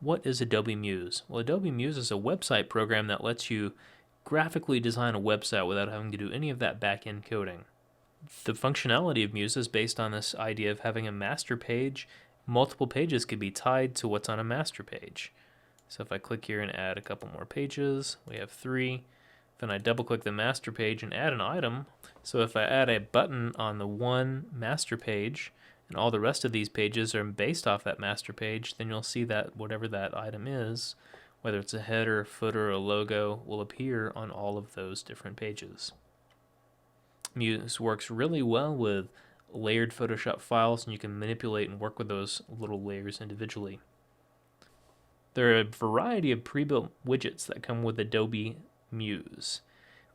What is Adobe Muse? Well, Adobe Muse is a website program that lets you graphically design a website without having to do any of that back-end coding. The functionality of Muse is based on this idea of having a master page. Multiple pages could be tied to what's on a master page. So if I click here and add a couple more pages, we have 3. Then I double click the master page and add an item. So if I add a button on the one master page and all the rest of these pages are based off that master page, then you'll see that whatever that item is, whether it's a header, footer, or a logo, will appear on all of those different pages. Muse works really well with layered Photoshop files, and you can manipulate and work with those little layers individually. There are a variety of pre-built widgets that come with Adobe Muse.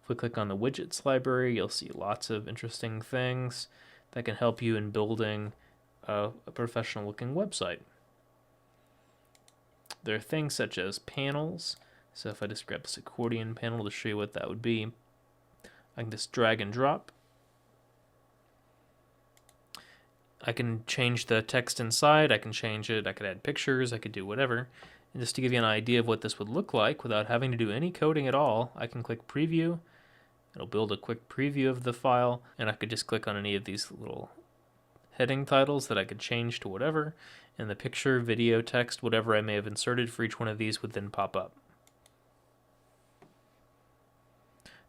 If we click on the Widgets library, you'll see lots of interesting things that can help you in building a professional-looking website. There are things such as panels. So if I just grab this accordion panel to show you what that would be, I can just drag and drop. I can change the text inside, I can change it, I could add pictures, I could do whatever. And just to give you an idea of what this would look like without having to do any coding at all, I can click preview. It'll build a quick preview of the file, and I could just click on any of these little heading titles that I could change to whatever, and the picture, video, text, whatever I may have inserted for each one of these would then pop up.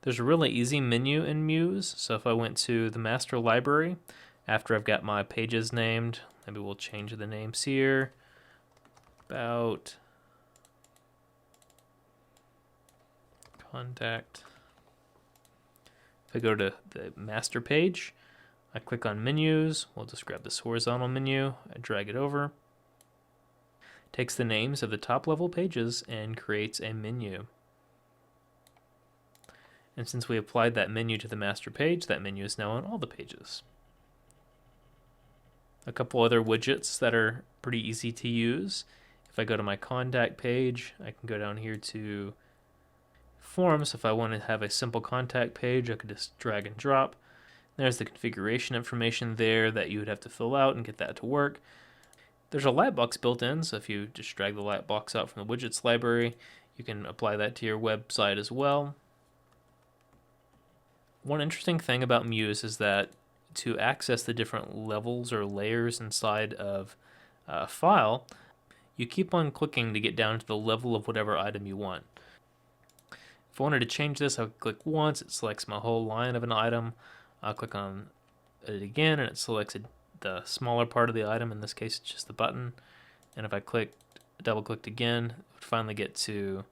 There's a really easy menu in Muse, so if I went to the master library, after I've got my pages named, maybe we'll change the names here, about, contact. If I go to the master page, I click on menus, we'll just grab this horizontal menu, I drag it over, takes the names of the top level pages and creates a menu. And since we applied that menu to the master page, that menu is now on all the pages. A couple other widgets that are pretty easy to use. If I go to my contact page, I can go down here to forms. If I want to have a simple contact page, I could just drag and drop. There's the configuration information there that you would have to fill out and get that to work. There's a lightbox built in, so if you just drag the lightbox out from the widgets library, you can apply that to your website as well. One interesting thing about Muse is that to access the different levels or layers inside of a file, you keep on clicking to get down to the level of whatever item you want. If I wanted to change this, I would click once, it selects my whole line of an item. I'll click on it again and it selects the smaller part of the item, in this case it's just the button. And if I double clicked again, it would finally get to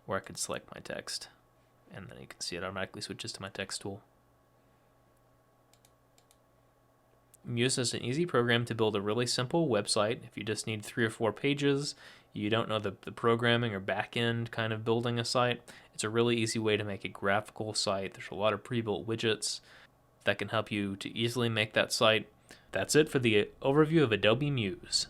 where I could select my text. And then you can see it automatically switches to my text tool. Muse is an easy program to build a really simple website. If you just need 3 or 4 pages, you don't know the programming or back-end kind of building a site, it's a really easy way to make a graphical site. There's a lot of pre-built widgets that can help you to easily make that site. That's it for the overview of Adobe Muse.